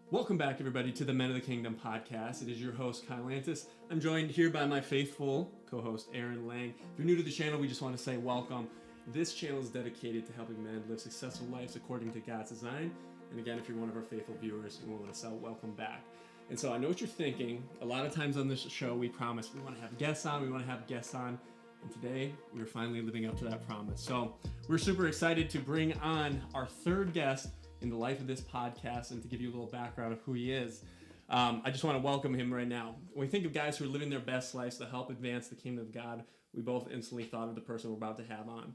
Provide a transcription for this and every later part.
Welcome back, everybody, to the Men of the Kingdom podcast. It is your host, Kyle Lantis. I'm joined here by my faithful co-host, Aaron Lang. If you're new to the channel, we just want to say welcome. This channel is dedicated to helping men live successful lives according to God's design. And again, if you're one of our faithful viewers and we want to say welcome back. And so I know what you're thinking. A lot of times on this show, we promise we want to have guests on. And today, we're finally living up to that promise. So we're super excited to bring on our third guest in the life of this podcast and to give you a little background of who he is. I just want to welcome him right now. When we think of guys who are living their best lives to help advance the kingdom of God, we both instantly thought of the person we're about to have on.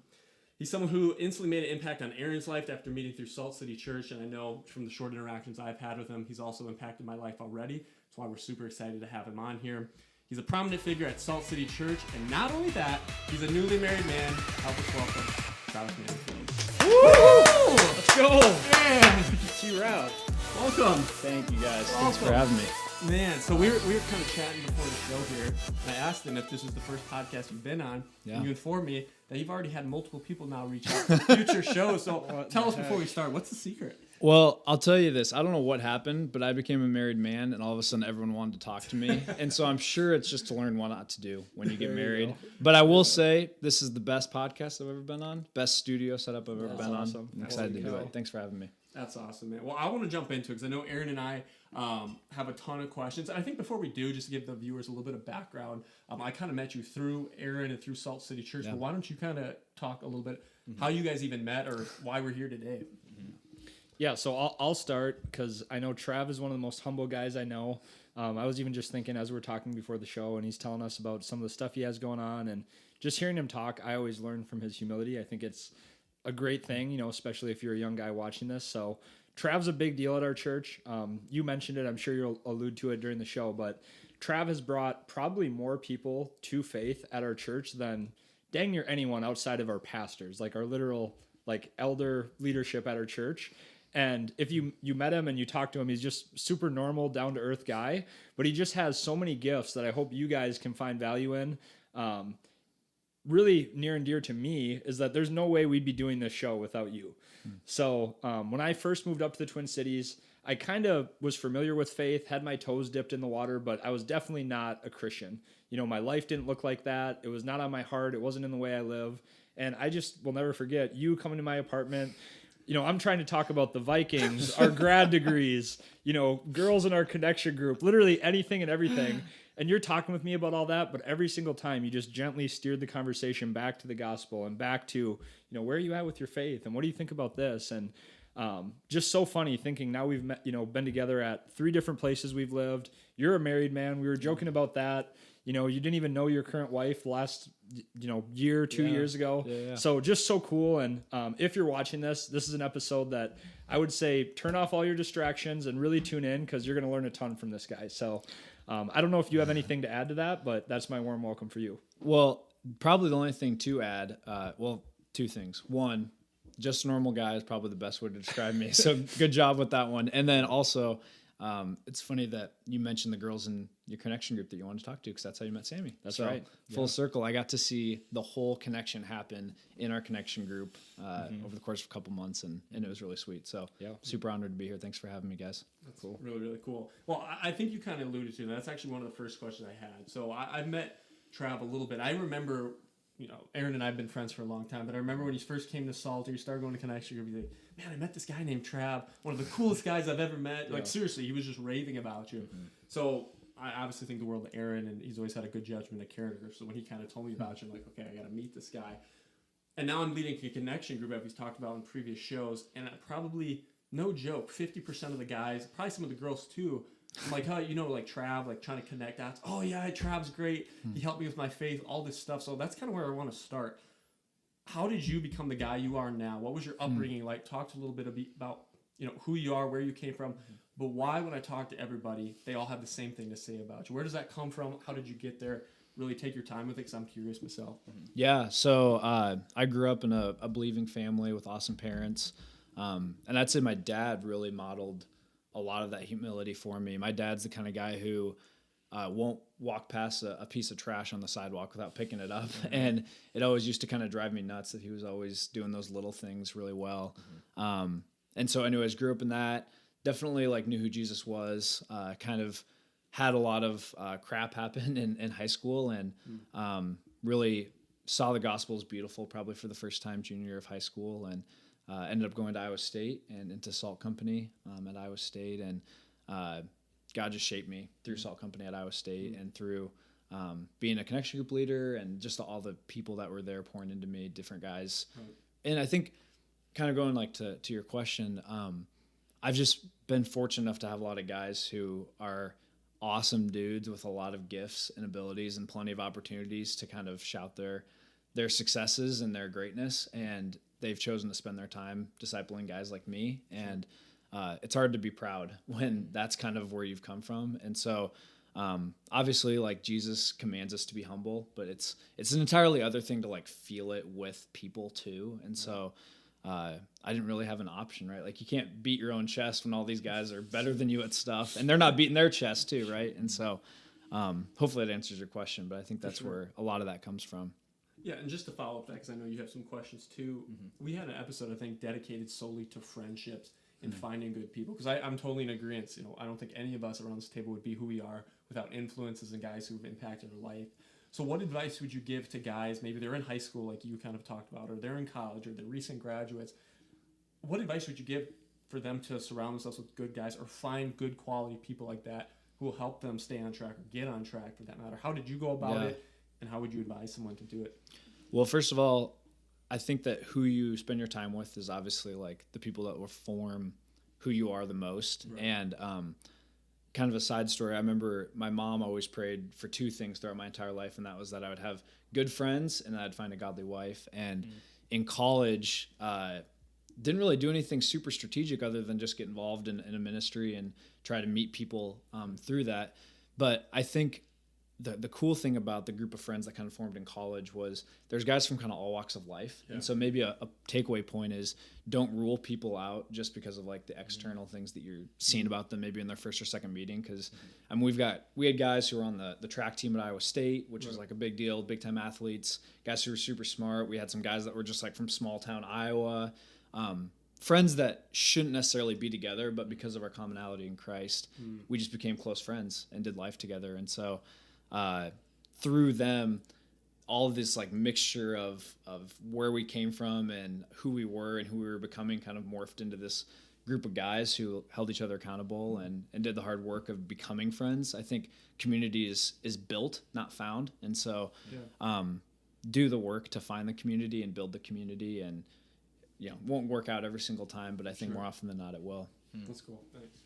He's someone who instantly made an impact on Aaron's life after meeting through Salt City Church, and I know from the short interactions I've had with him, he's also impacted my life already. That's why we're super excited to have him on here. He's a prominent figure at Salt City Church, and not only that, he's a newly married man. Help us welcome Travis Manderfield. Woo! Let's go! Man! T-Route. Welcome! Thank you guys. Welcome. Thanks for having me. Man, so we were kind of chatting before the show here, and I asked him if this was the first podcast you've been on, and you informed me that you've already had multiple people now reach out for future shows, so tell us before we start, what's the secret? Well, I'll tell you this. I don't know what happened, but I became a married man, and all of a sudden everyone wanted to talk to me. And so I'm sure it's just to learn what not to do when you get married. But I will say this is the best podcast I've ever been on, best studio setup I've ever been on. I'm excited to do it. Thanks for having me. That's awesome, man. Well, I want to jump into it because I know Aaron and I have a ton of questions. And I think before we do, just to give the viewers a little bit of background, I kind of met you through Aaron and through Salt City Church. But why don't you kind of talk a little bit how you guys even met or why we're here today? Yeah, so I'll start because I know Trav is one of the most humble guys I know. I was even just thinking as we were talking before the show, and he's telling us about some of the stuff he has going on, and just hearing him talk, I always learn from his humility. I think it's a great thing, you know, especially if you're a young guy watching this. So Trav's a big deal at our church. You mentioned it. I'm sure you'll allude to it during the show, but Trav has brought probably more people to faith at our church than dang near anyone outside of our pastors, like our literal like elder leadership at our church. And if you met him and you talk to him, he's just super normal, down-to-earth guy. But he just has so many gifts that I hope you guys can find value in. Really near and dear to me is that there's no way we'd be doing this show without you. So when I first moved up to the Twin Cities, I kind of was familiar with faith, had my toes dipped in the water, but I was definitely not a Christian. You know, my life didn't look like that. It was not on my heart. It wasn't in the way I live. And I just will never forget you coming to my apartment. You know, I'm trying to talk about the Vikings, our grad degrees, you know, girls in our connection group, literally anything and everything. And you're talking with me about all that, but every single time you just gently steered the conversation back to the gospel and back to, you know, where are you at with your faith? And what do you think about this? And just so funny thinking now we've met, you know, been together at 3 different places we've lived. You're a married man. We were joking about that. You know, you didn't even know your current wife last, you know, year, 2 years ago. Yeah. So just so cool. And if you're watching this is an episode that I would say turn off all your distractions and really tune in because you're going to learn a ton from this guy. So I don't know if you have anything to add to that, but that's my warm welcome for you. Well, probably the only thing to add, 2 things. One, just a normal guy is probably the best way to describe me. So good job with that one. And then also, it's funny that you mentioned the girls in your connection group that you wanted to talk to because that's how you met Sammy. That's right. Full circle. I got to see the whole connection happen in our connection group over the course of a couple months, and it was really sweet. So super honored to be here. Thanks for having me, guys. That's cool. Really, really cool. Well, I think you kind of alluded to that. That's actually one of the first questions I had. So I've met Trav a little bit. I remember, you know, Aaron and I have been friends for a long time, but I remember when he first came to Salt, or he started going to connection group, he's like, man, I met this guy named Trav, one of the coolest guys I've ever met. Like, seriously, he was just raving about you. So I obviously think the world of Aaron, and he's always had a good judgment of character. So when he kind of told me about you, I'm like, okay, I got to meet this guy. And now I'm leading a connection group, as we've talked about in previous shows, and probably, no joke, 50% of the guys, probably some of the girls too, I'm like, how, you know, like Trav, like trying to connect dots. Oh yeah, Trav's great. He helped me with my faith, all this stuff. So that's kind of where I want to start. How did you become the guy you are now? What was your upbringing like? Talk to a little bit about, you know, who you are, where you came from. But why, when I talk to everybody, they all have the same thing to say about you? Where does that come from? How did you get there? Really take your time with it because I'm curious myself. Yeah, so I grew up in a believing family with awesome parents. And I'd say my dad really modeled a lot of that humility for me. My dad's the kind of guy who won't walk past a piece of trash on the sidewalk without picking it up. Mm-hmm. And it always used to kind of drive me nuts that he was always doing those little things really well. Mm-hmm. And so anyways, grew up in that. definitely like knew who Jesus was, kind of had a lot of crap happen in high school, and really saw the gospel as beautiful probably for the first time junior year of high school, and ended up going to Iowa State and into Salt Company at Iowa State, and God just shaped me through Salt Company at Iowa State and through being a connection group leader and just all the people that were there pouring into me, different guys. Right. And I think kind of going like to your question, I've just been fortunate enough to have a lot of guys who are awesome dudes with a lot of gifts and abilities and plenty of opportunities to kind of shout their successes and their greatness. And they've chosen to spend their time discipling guys like me. And it's hard to be proud when that's kind of where you've come from. And so obviously like Jesus commands us to be humble, but it's an entirely other thing to like feel it with people too. And so I didn't really have an option, right? Like you can't beat your own chest when all these guys are better than you at stuff and they're not beating their chest too, right? And so hopefully that answers your question, but I think that's where a lot of that comes from. Yeah, and just to follow up that, because I know you have some questions too, we had an episode, I think, dedicated solely to friendships and finding good people, because I'm totally in agreement. You know, I don't think any of us around this table would be who we are without influences and guys who've impacted our life. So what advice would you give to guys, maybe they're in high school like you kind of talked about, or they're in college, or they're recent graduates? What advice would you give for them to surround themselves with good guys or find good quality people like that who will help them stay on track or get on track for that matter? How did you go about it, and how would you advise someone to do it? Well, first of all, I think that who you spend your time with is obviously like the people that will form who you are the most. Right. And kind of a side story, I remember my mom always prayed for two things throughout my entire life, and that was that I would have good friends and that I'd find a godly wife. And in college, didn't really do anything super strategic other than just get involved in a ministry and try to meet people through that. But I think the cool thing about the group of friends that kind of formed in college was there's guys from kind of all walks of life. Yeah. And so maybe a takeaway point is don't rule people out just because of like the external things that you're seeing about them maybe in their first or second meeting. Because I mean, we had guys who were on the track team at Iowa State, which was like a big deal, big time athletes, guys who were super smart. We had some guys that were just like from small town Iowa, friends that shouldn't necessarily be together, but because of our commonality in Christ, we just became close friends and did life together. And so through them, all of this like mixture of where we came from and who we were and who we were becoming kind of morphed into this group of guys who held each other accountable and did the hard work of becoming friends. I think community is built, not found. And so do the work to find the community and build the community, and won't work out every single time, but I think more often than not it will. That's cool. Thanks.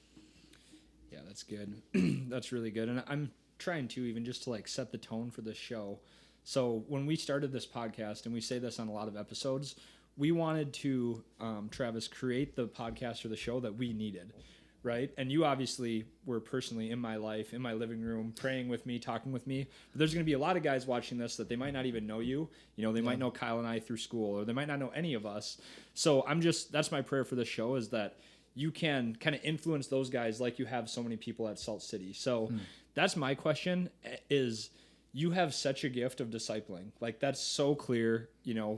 Yeah, that's good. That's really good. And I'm trying to even just to like set the tone for this show. So when we started this podcast, and we say this on a lot of episodes, we wanted to, Travis, create the podcast or the show that we needed, right? And you obviously were personally in my life, in my living room, praying with me, talking with me. But there's going to be a lot of guys watching this that they might not even know you. They might know Kyle and I through school, or they might not know any of us. So that's my prayer for this show, is that you can kind of influence those guys like you have so many people at Salt City. So that's my question, is you have such a gift of discipling. Like, that's so clear.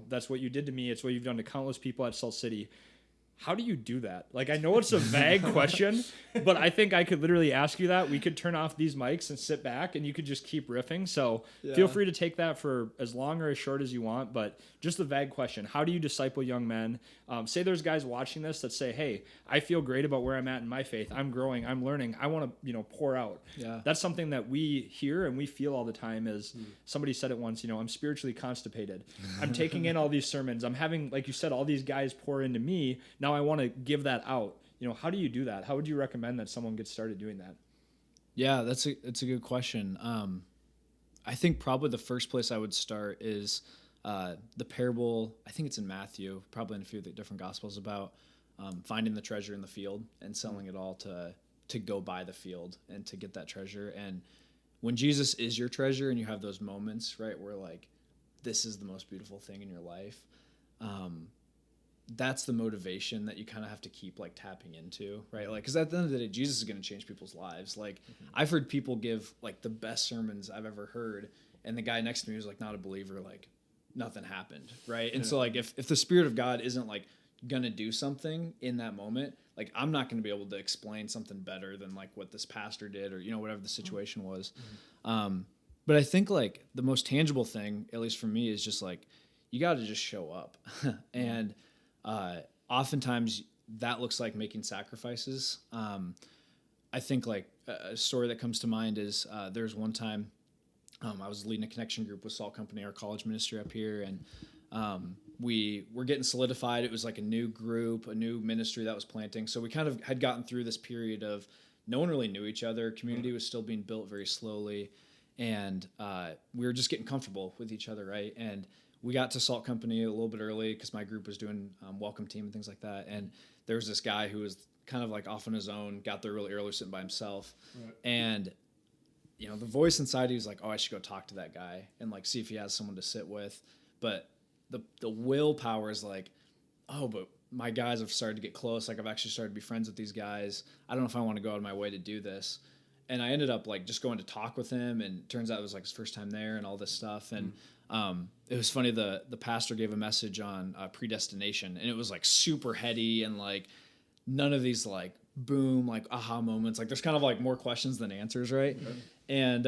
That's what you did to me. It's what you've done to countless people at Salt City. How do you do that? Like, I know it's a vague question, but I think I could literally ask you that. We could turn off these mics and sit back, and you could just keep riffing. So feel free to take that for as long or as short as you want, but just the vague question. How do you disciple young men? Say there's guys watching this that say, hey, I feel great about where I'm at in my faith. I'm growing. I'm learning. I want to, pour out. Yeah. That's something that we hear and we feel all the time. Is somebody said it once, I'm spiritually constipated. I'm taking in all these sermons. I'm having, like you said, all these guys pour into me. Now I want to give that out. How do you do that? How would you recommend that someone get started doing that? Yeah, that's a good question. I think probably the first place I would start is the parable. I think it's in Matthew, probably in a few of the different gospels, about finding the treasure in the field and selling it all to go buy the field and to get that treasure. And when Jesus is your treasure and you have those moments, right, where like, this is the most beautiful thing in your life, that's the motivation that you kind of have to keep like tapping into, right? Like, because at the end of the day, Jesus is going to change people's lives. Like, I've heard people give like the best sermons I've ever heard, and the guy next to me was like not a believer, like nothing happened, right? And so like if the Spirit of God isn't like gonna do something in that moment, like I'm not going to be able to explain something better than like what this pastor did or, you know, whatever the situation was. But I think like the most tangible thing, at least for me, is just like, you got to just show up. And oftentimes that looks like making sacrifices. I think like a story that comes to mind is there's one time I was leading a connection group with Salt Company, our college ministry up here, and we were getting solidified. It was like a new group, a new ministry that was planting. So we kind of had gotten through this period of no one really knew each other. Community was still being built very slowly, and we were just getting comfortable with each other, right? And we got to Salt Company a little bit early because my group was doing welcome team and things like that. And there was this guy who was kind of like off on his own, got there really early, sitting by himself. Right. And, you know, the voice inside, he was like, oh, I should go talk to that guy and like see if he has someone to sit with. But the willpower is like, oh, but my guys have started to get close. Like I've actually started to be friends with these guys. I don't know if I want to go out of my way to do this. And I ended up like just going to talk with him, and it turns out it was like his first time there and all this stuff. And it was funny, the pastor gave a message on predestination, and it was like super heady and like none of these like boom, like aha moments. Like there's kind of like more questions than answers, right? Mm-hmm. And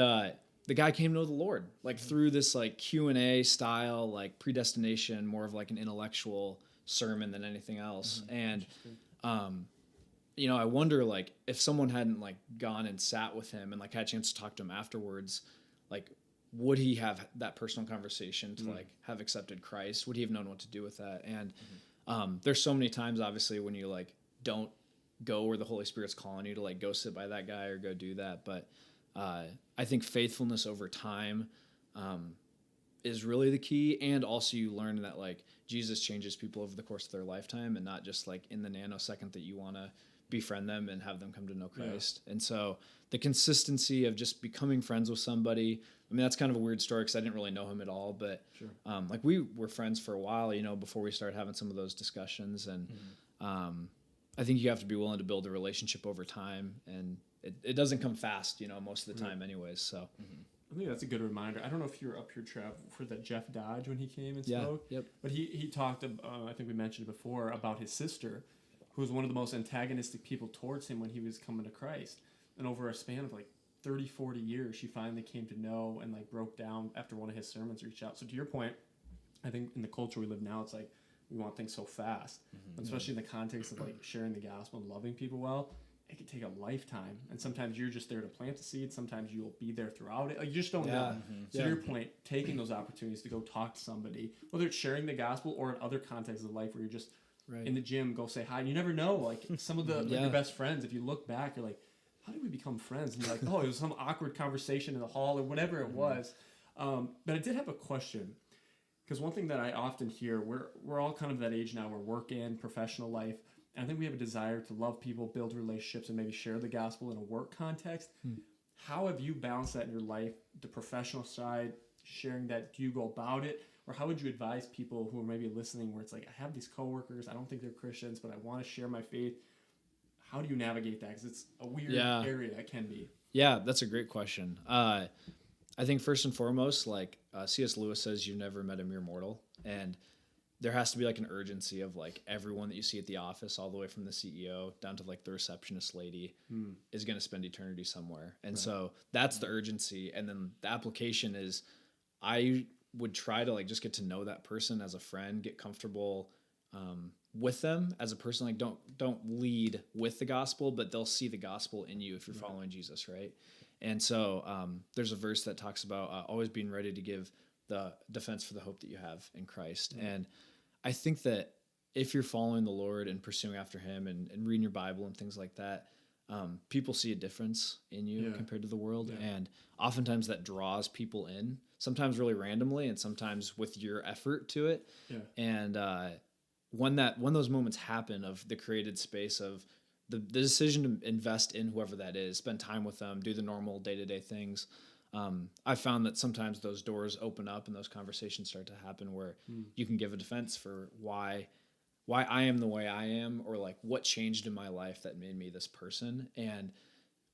the guy came to know the Lord like through this like Q&A style, like predestination, more of like an intellectual sermon than anything else. Mm-hmm. And you know, I wonder like if someone hadn't like gone and sat with him and like had a chance to talk to him afterwards, like would he have that personal conversation to like have accepted Christ? Would he have known what to do with that? And there's so many times obviously when you like don't go where the Holy Spirit's calling you to like go sit by that guy or go do that. But I think faithfulness over time is really the key. And also you learn that like Jesus changes people over the course of their lifetime and not just like in the nanosecond that you want to befriend them and have them come to know Christ. Yeah. And so the consistency of just becoming friends with somebody, I mean, that's kind of a weird story because I didn't really know him at all, but like we were friends for a while, you know, before we started having some of those discussions. And I think you have to be willing to build a relationship over time, and it doesn't come fast, you know, most of the time anyways. So I think that's a good reminder. I don't know if you were up here, Trev, for that Jeff Dodge when he came and spoke. Yep. But he talked, I think we mentioned it before, about his sister, who was one of the most antagonistic people towards him when he was coming to Christ. And over a span of like 30, 40 years, she finally came to know and like broke down after one of his sermons reached out. So to your point, I think in the culture we live now, it's like we want things so fast, especially in the context of like sharing the gospel and loving people well. It could take a lifetime, and sometimes you're just there to plant the seed. Sometimes you'll be there throughout it. Like, you just don't know. So to your point, taking those opportunities to go talk to somebody, whether it's sharing the gospel or in other contexts of life where you're just in the gym, go say hi. You never know. Like some of the like your best friends, if you look back, you're like, how did we become friends? And you're like, oh, it was some awkward conversation in the hall or whatever it was. But I did have a question, because one thing that I often hear, we're all kind of that age now where work and professional life. And I think we have a desire to love people, build relationships, and maybe share the gospel in a work context. How have you balanced that in your life, the professional side, sharing that? Do you go about it? Or how would you advise people who are maybe listening where it's like, I have these coworkers, I don't think they're Christians, but I want to share my faith. How do you navigate that? Because it's a weird area that can be. Yeah, that's a great question. I think first and foremost, like C.S. Lewis says, you've never met a mere mortal. And there has to be like an urgency of like everyone that you see at the office, all the way from the CEO down to like the receptionist lady, is going to spend eternity somewhere. And so that's the urgency. And then the application is, I would try to like just get to know that person as a friend, get comfortable with them as a person. Like don't lead with the gospel, but they'll see the gospel in you if you're following Jesus, right? And so there's a verse that talks about always being ready to give the defense for the hope that you have in Christ. And I think that if you're following the Lord and pursuing after him and reading your Bible and things like that, people see a difference in you compared to the world. And oftentimes that draws people in, sometimes really randomly and sometimes with your effort to it. And when those moments happen of the created space of the decision to invest in whoever that is, spend time with them, do the normal day-to-day things, I've found that sometimes those doors open up and those conversations start to happen where you can give a defense for why I am the way I am, or like what changed in my life that made me this person. And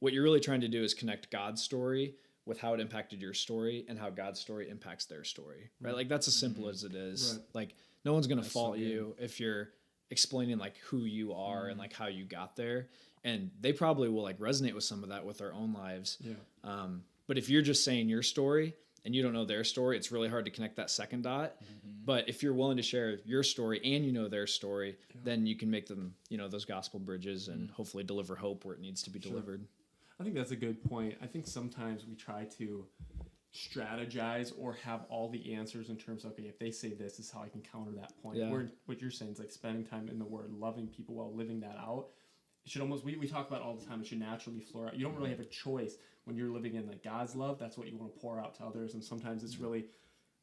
what you're really trying to do is connect God's story with how it impacted your story and how God's story impacts their story, right? Like that's as simple as it is. Right. Like no one's going to fault you if you're explaining like who you are and like how you got there. And they probably will like resonate with some of that with their own lives. Yeah. But if you're just saying your story and you don't know their story, it's really hard to connect that second dot. But if you're willing to share your story and you know their story, then you can make them, you know, those gospel bridges and hopefully deliver hope where it needs to be delivered. I think that's a good point. I think sometimes we try to strategize or have all the answers in terms of, okay, if they say this is how I can counter that point. Yeah. Where what you're saying is like spending time in the Word, loving people while living that out. It should almost, we talk about it all the time, it should naturally flow out. You don't really have a choice when you're living in like God's love. That's what you want to pour out to others. And sometimes it's really,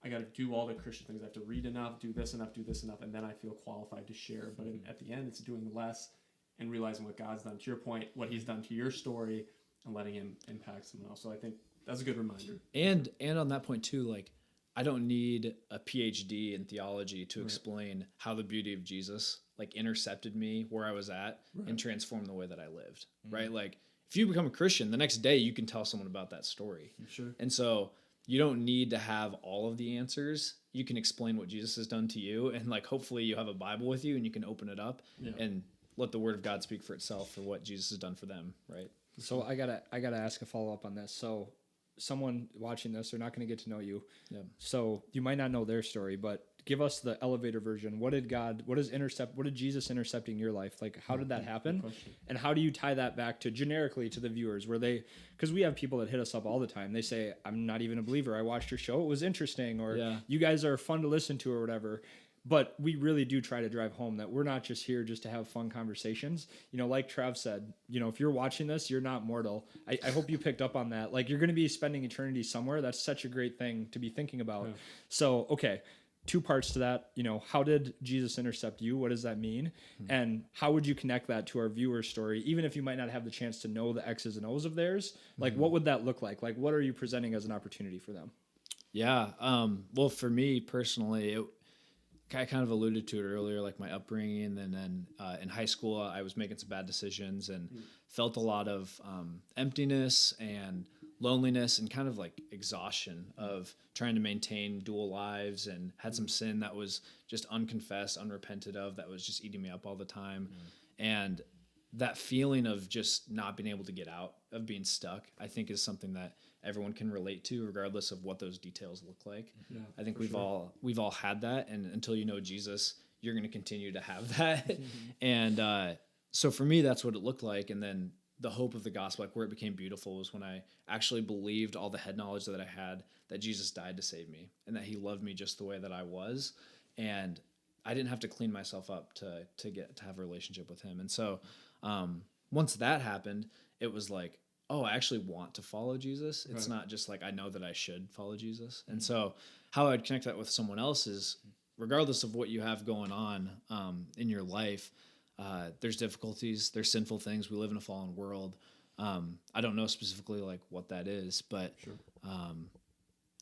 I got to do all the Christian things. I have to read enough, do this enough, and then I feel qualified to share. But at the end, it's doing less and realizing what God's done. To your point, what He's done to your story and letting Him impact someone else. So I think that's a good reminder. And on that point too, like I don't need a PhD in theology to explain how the beauty of Jesus like intercepted me where I was at and transformed the way that I lived. Right? Like if you become a Christian, the next day you can tell someone about that story. Sure. And so you don't need to have all of the answers. You can explain what Jesus has done to you, and like hopefully you have a Bible with you and you can open it up and let the Word of God speak for itself for what Jesus has done for them, right? So I gotta ask a follow up on this. So someone watching this, they're not going to get to know you. Yeah. So you might not know their story, but give us the elevator version. What did Jesus intercepting your life? Like, how did that happen? And how do you tie that back to generically to the viewers because we have people that hit us up all the time. They say, I'm not even a believer. I watched your show. It was interesting. Or you guys are fun to listen to or whatever. But we really do try to drive home that we're not just here just to have fun conversations. You know, like Trav said, you know, if you're watching this, you're not mortal. I hope you picked up on that. Like, you're going to be spending eternity somewhere. That's such a great thing to be thinking about. Yeah. So, okay, 2 parts to that. You know, how did Jesus intercept you? What does that mean? And how would you connect that to our viewer's story? Even if you might not have the chance to know the X's and O's of theirs, like what would that look like? Like, what are you presenting as an opportunity for them? Yeah. Well, for me personally, I kind of alluded to it earlier, like my upbringing, and then in high school, I was making some bad decisions and felt a lot of emptiness and loneliness and kind of like exhaustion of trying to maintain dual lives, and had some sin that was just unconfessed, unrepented of, that was just eating me up all the time. And that feeling of just not being able to get out, of being stuck, I think is something that everyone can relate to, regardless of what those details look like. Yeah, I think we've all had that, and until you know Jesus, you're going to continue to have that. And so for me, that's what it looked like. And then the hope of the gospel, like where it became beautiful, was when I actually believed all the head knowledge that I had, that Jesus died to save me and that He loved me just the way that I was, and I didn't have to clean myself up to have a relationship with Him. And so once that happened, it was like, oh, I actually want to follow Jesus. It's not just like I know that I should follow Jesus. And so how I'd connect that with someone else is, regardless of what you have going on in your life, there's difficulties, there's sinful things. We live in a fallen world. I don't know specifically like what that is, but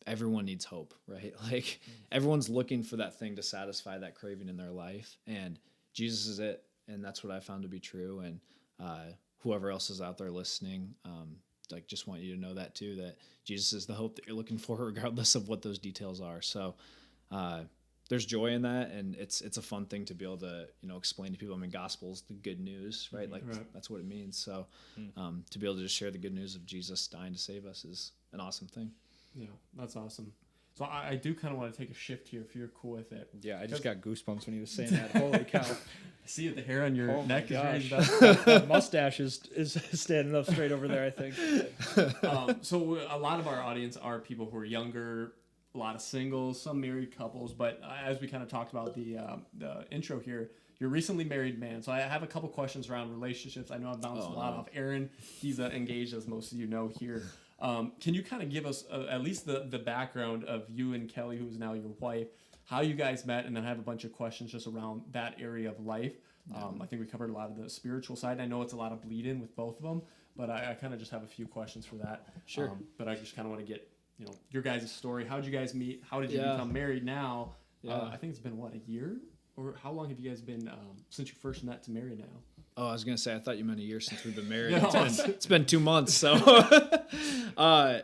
everyone needs hope, right? Like everyone's looking for that thing to satisfy that craving in their life, and Jesus is it. And that's what I found to be true. And whoever else is out there listening, like just want you to know that too, that Jesus is the hope that you're looking for, regardless of what those details are. So there's joy in that, and it's a fun thing to be able to, you know, explain to people. I mean, gospel's the good news, right? Like that's what it means. So to be able to just share the good news of Jesus dying to save us is an awesome thing. Yeah, that's awesome. So I do kind of want to take a shift here, if you're cool with it. Yeah, I just got goosebumps when he was saying that. Holy cow. I see it, the hair on your neck is raised up. That mustache is standing up straight over there, I think. So a lot of our audience are people who are younger, a lot of singles, some married couples. But as we kind of talked about the intro here, you're a recently married man. So I have a couple questions around relationships. I know I've bounced a lot off Aaron. He's engaged, as most of you know here. Can you kind of give us at least the background of you and Kelly, who is now your wife, how you guys met, and then I have a bunch of questions just around that area of life. I think we covered a lot of the spiritual side. I know it's a lot of bleed-in with both of them, but I kind of just have a few questions for that. Sure. But I just kind of want to get, you know, your guys' story. How did you guys meet? How did you become married now? I think it's been, a year? Or how long have you guys been since you first met to marry now? Oh, I was gonna say I thought you meant a year since we've been married. No. It's been 2 months. So,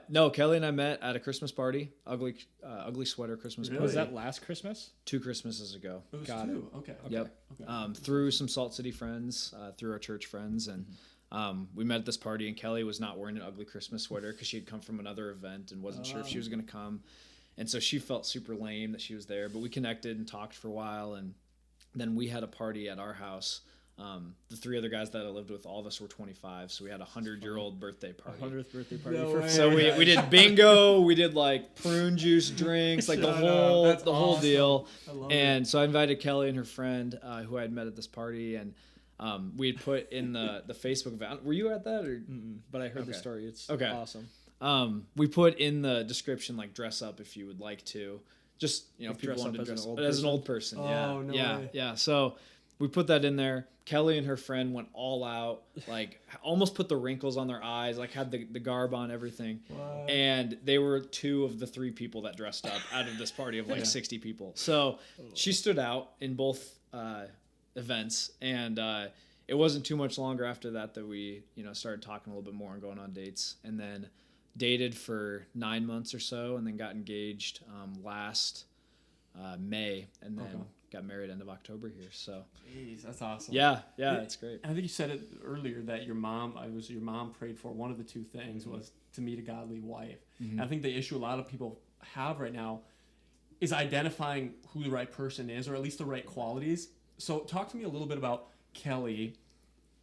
no, Kelly and I met at a Christmas party. Ugly sweater Christmas Really? party. Was that last Christmas? 2 Christmases ago. It was Got 2. Okay. Yep. Okay. Through some Salt City friends, through our church friends, and we met at this party. And Kelly was not wearing an ugly Christmas sweater because she had come from another event and wasn't sure if she was gonna come, and so she felt super lame that she was there. But we connected and talked for a while, and then we had a party at our house. The 3 other guys that I lived with, all of us were 25, so we had a 100-year-old birthday party. 100th birthday party. No for way. So we did bingo, we did like prune juice drinks, like the Shut up. whole That's whole awesome. deal. I love And so I invited Kelly and her friend, who I had met at this party, and we had put in the Facebook event. Were you at that? Or But I heard the Okay. story. It's Okay. awesome. We put in the description like dress up if you would like to. Just Like, people dress wanted up to as dress an old as an person? old person. Oh, no way. Yeah. So we put that in there. Kelly and her friend went all out, like almost put the wrinkles on their eyes, like had the garb on, everything. What? And they were 2 of the 3 people that dressed up out of this party of like 60 people. So she stood out in both events, and it wasn't too much longer after that we started talking a little bit more and going on dates, and then dated for 9 months or so, and then got engaged last May, and then got married end of October here. So Jeez, that's awesome. yeah, it's great. And I think you said it earlier that your mom prayed for. One of the 2 things was to meet a godly wife. And I think the issue a lot of people have right now is identifying who the right person is, or at least the right qualities. So talk to me a little bit about Kelly.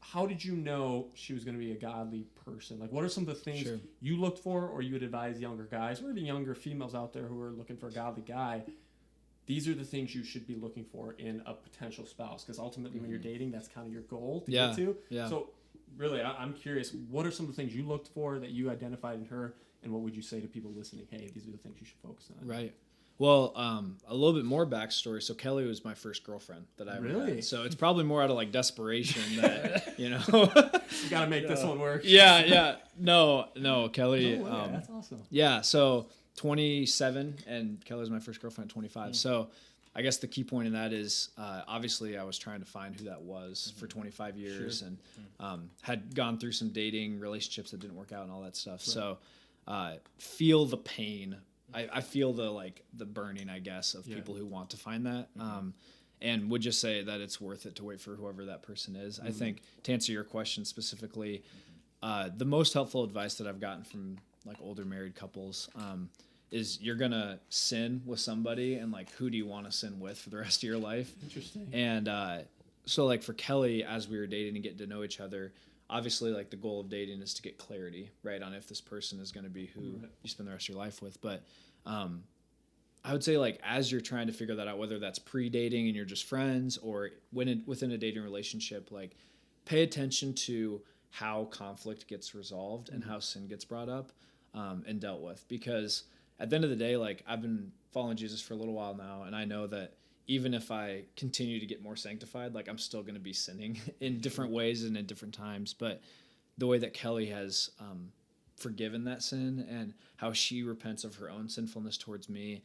How did you know she was going to be a godly person? Like, what are some of the things you looked for, or you would advise younger guys, or even younger females out there who are looking for a godly guy? These are the things you should be looking for in a potential spouse, because ultimately when you're dating, that's kind of your goal to get to. Yeah. So really, I'm curious, what are some of the things you looked for that you identified in her, and what would you say to people listening? Hey, these are the things you should focus on. Right. Well, a little bit more backstory. So Kelly was my first girlfriend that I ever Really? had. So it's probably more out of like desperation that, You got to make this one work. Yeah. No, Kelly. No way. That's awesome. Yeah. So 27, and Kelly was my first girlfriend at 25. So I guess the key point in that is obviously I was trying to find who that was for 25 years, and had gone through some dating relationships that didn't work out and all that stuff. Right. So feel the pain. I feel the burning, I guess, of people who want to find that, and would just say that it's worth it to wait for whoever that person is. I think, to answer your question specifically, the most helpful advice that I've gotten from like older married couples is you're gonna sin with somebody, and like, who do you want to sin with for the rest of your life? Interesting. And so like for Kelly, as we were dating and getting to know each other, obviously like the goal of dating is to get clarity, right, on if this person is going to be who you spend the rest of your life with. But I would say, like, as you're trying to figure that out, whether that's pre-dating and you're just friends, or within a dating relationship, like, pay attention to how conflict gets resolved and how sin gets brought up and dealt with. Because at the end of the day, like, I've been following Jesus for a little while now, and I know that even if I continue to get more sanctified, like, I'm still going to be sinning in different ways and in different times. But the way that Kelly has forgiven that sin and how she repents of her own sinfulness towards me,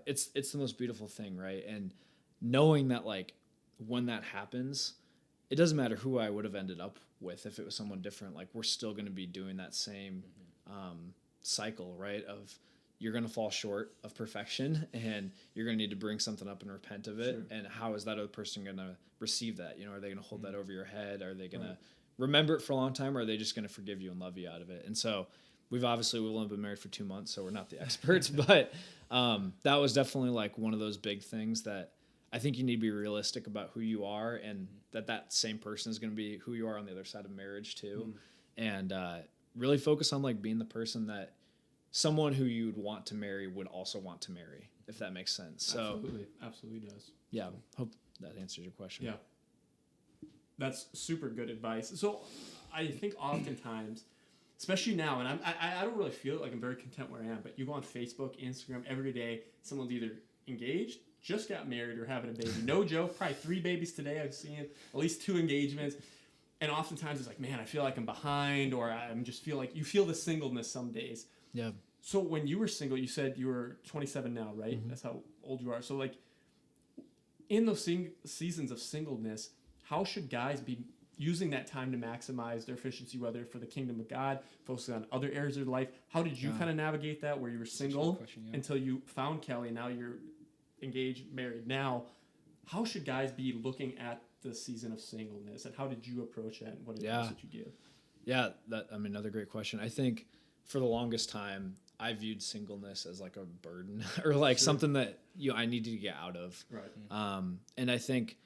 it's the most beautiful thing, right? And knowing that, like, when that happens, it doesn't matter who I would have ended up with if it was someone different. Like, we're still going to be doing that same cycle, right, of you're going to fall short of perfection, and you're going to need to bring something up and repent of it. Sure. And how is that other person going to receive that? You know, are they going to hold that over your head? Are they going to remember it for a long time, or are they just going to forgive you and love you out of it? And so we've only been married for 2 months, so we're not the experts, but that was definitely like one of those big things that I think you need to be realistic about who you are, and that same person is going to be who you are on the other side of marriage too. And really focus on, like, being the person that someone who you'd want to marry would also want to marry, if that makes sense. So Absolutely does. Yeah, hope that answers your question. Yeah. That's super good advice. So I think oftentimes, especially now, and I don't really feel like I'm very content where I am, but you go on Facebook, Instagram, every day, someone's either engaged, just got married, or having a baby. No joke, probably 3 babies today I've seen, at least 2 engagements. And oftentimes it's like, man, I feel like I'm behind, or I'm just feel like, you feel the singleness some days. Yeah. So when you were single, you said you were 27 now, right? That's how old you are. So, like, in those seasons of singleness, how should guys be using that time to maximize their efficiency, whether for the kingdom of God, focusing on other areas of their life. How did you kind of navigate that, where you were single until you found Kelly? Now you're engaged, married. Now, how should guys be looking at the season of singleness, and how did you approach that, and what advice did you give? Yeah, another great question. I think for the longest time, I viewed singleness as like a burden or like something that I needed to get out of. Right. And I think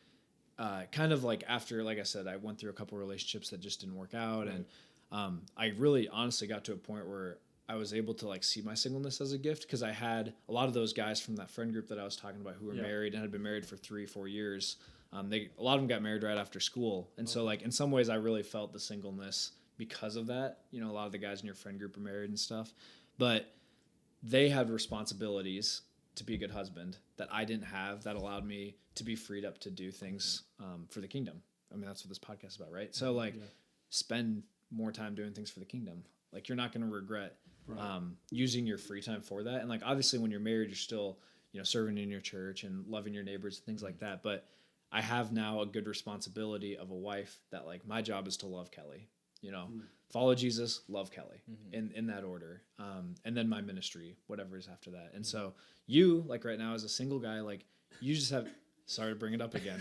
kind of like after, like I said, I went through a couple relationships that just didn't work out, and I really honestly got to a point where I was able to like see my singleness as a gift, because I had a lot of those guys from that friend group that I was talking about who were married and had been married for 3-4 years. A lot of them got married right after school, and so like in some ways I really felt the singleness because of that. A lot of the guys in your friend group are married and stuff, but they had responsibilities to be a good husband that I didn't have, that allowed me to be freed up to do things for the kingdom. I mean, that's what this podcast is about, right? So like spend more time doing things for the kingdom. Like you're not going to regret using your free time for that. And like, obviously when you're married, you're still, serving in your church and loving your neighbors and things like that. But I have now a good responsibility of a wife that like my job is to love Kelly, follow Jesus, love Kelly in that order. And then my ministry, whatever is after that. And so you, like right now as a single guy, like you just have, sorry to bring it up again.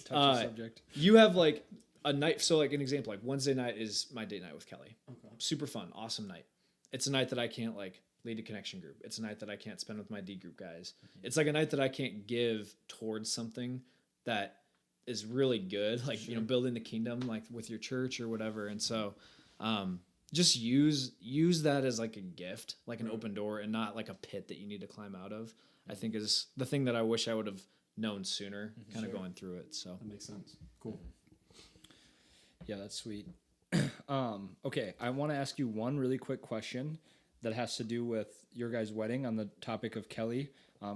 Touchy subject. You have like a night. So like an example, like Wednesday night is my date night with Kelly. Okay. Super fun. Awesome night. It's a night that I can't like lead a connection group. It's a night that I can't spend with my D group guys. It's like a night that I can't give towards something that is really good. Like, building the kingdom, like with your church or whatever. And so, just use that as like a gift, like an open door, and not like a pit that you need to climb out of. I think is the thing that I wish I would have known sooner, kind of going through it. So that makes sense. Cool. Yeah, that's sweet. Okay, I want to ask you one really quick question that has to do with your guys' wedding on the topic of Kelly.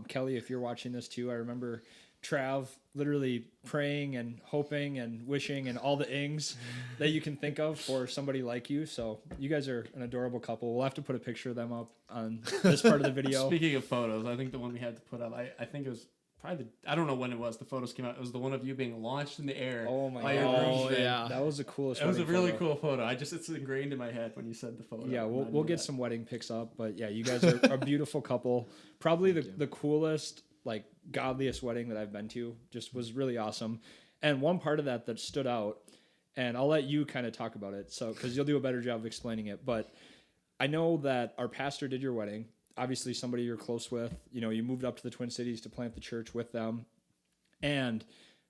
Kelly, if you're watching this too, I remember Trav literally praying and hoping and wishing and all the ings that you can think of for somebody like you. So you guys are an adorable couple. We'll have to put a picture of them up on this part of the video. Speaking of photos, I think the one we had to put up, I think it was probably I don't know when it was. The photos came out. It was the one of you being launched in the air. Oh my god! Oh yeah, that was the coolest. It was a really cool photo. It's ingrained in my head when you said the photo. Yeah, we'll get some wedding pics up. But yeah, you guys are a beautiful couple. Probably the coolest, like godliest wedding that I've been to. Just was really awesome. And one part of that stood out, and I'll let you kind of talk about it. So because you'll do a better job of explaining it. But I know that our pastor did your wedding. Obviously somebody you're close with, you moved up to the Twin Cities to plant the church with them. And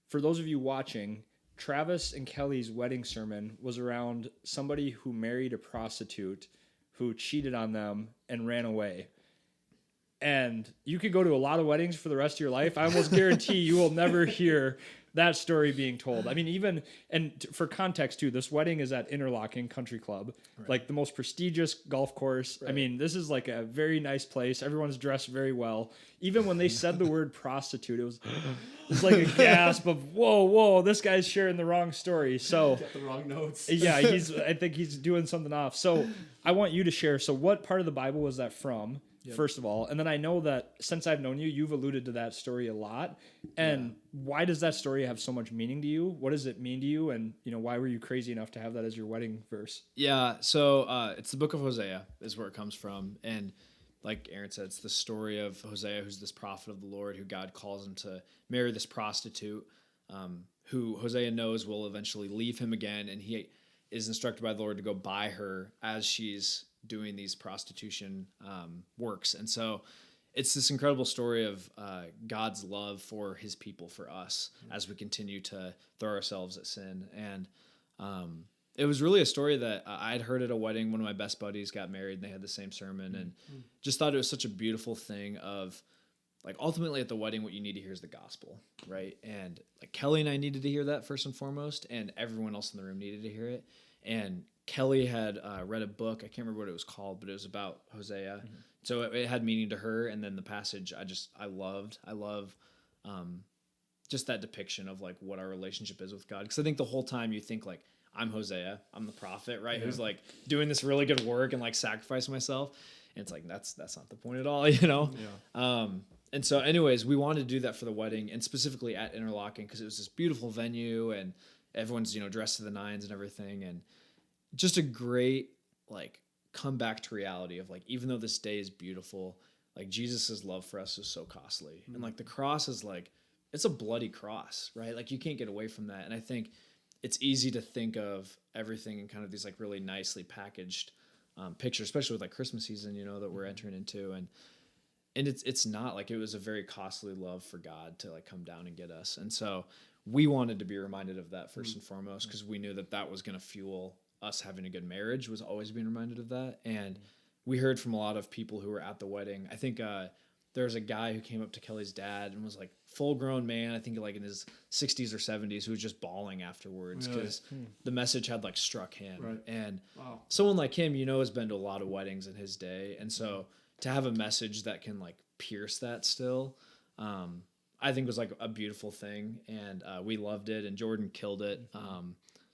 for those of you watching, Travis and Kelly's wedding sermon was around somebody who married a prostitute who cheated on them and ran away. And you could go to a lot of weddings for the rest of your life. I almost guarantee you will never hear that story being told. I mean, for context too, this wedding is at Interlochen Country Club, like the most prestigious golf course. Right. I mean, this is like a very nice place. Everyone's dressed very well. Even when they said the word prostitute, it was like a gasp of, whoa, this guy's sharing the wrong story. So got the wrong notes. Yeah, I think he's doing something off. So I want you to share. So what part of the Bible was that from? Yep. First of all, and then I know that since I've known you, you've alluded to that story a lot. And why does that story have so much meaning to you? What does it mean to you? And why were you crazy enough to have that as your wedding verse? Yeah, so it's the book of Hosea is where it comes from, and like Aaron said, it's the story of Hosea, who's this prophet of the Lord, who God calls him to marry this prostitute, who Hosea knows will eventually leave him again, and he is instructed by the Lord to go buy her as she's doing these prostitution works. And so it's this incredible story of God's love for his people, for us, as we continue to throw ourselves at sin. And it was really a story that I'd heard at a wedding. One of my best buddies got married and they had the same sermon, and just thought it was such a beautiful thing of, like, ultimately at the wedding, what you need to hear is the gospel, right? And like Kelly and I needed to hear that first and foremost, and everyone else in the room needed to hear it. And Kelly had read a book. I can't remember what it was called, but it was about Hosea. Mm-hmm. So it had meaning to her. And then the passage I love just that depiction of like what our relationship is with God. Because I think the whole time you think like, I'm Hosea, I'm the prophet, right? Yeah. Who's like doing this really good work and like sacrificing myself. And it's like, that's not the point at all, Yeah. And so anyways, we wanted to do that for the wedding, and specifically at Interlochen, because it was this beautiful venue, and everyone's, dressed to the nines and everything. And just a great, like, come back to reality of, like, even though this day is beautiful, like, Jesus's love for us is so costly. And, like, the cross is, like, it's a bloody cross, right? Like, you can't get away from that. And I think it's easy to think of everything in kind of these, like, really nicely packaged pictures, especially with, like, Christmas season, that we're entering into. And it's not, like, it was a very costly love for God to, like, come down and get us. And so we wanted to be reminded of that first and foremost, because we knew that was going to fuel us having a good marriage, was always being reminded of that. And we heard from a lot of people who were at the wedding. I think there was a guy who came up to Kelly's dad and was like full grown man, I think like in his 60s or 70s, who was just bawling afterwards because the message had like struck him. Right. And someone like him, has been to a lot of weddings in his day. And so to have a message that can like pierce that still, I think was like a beautiful thing. And we loved it, and Jordan killed it.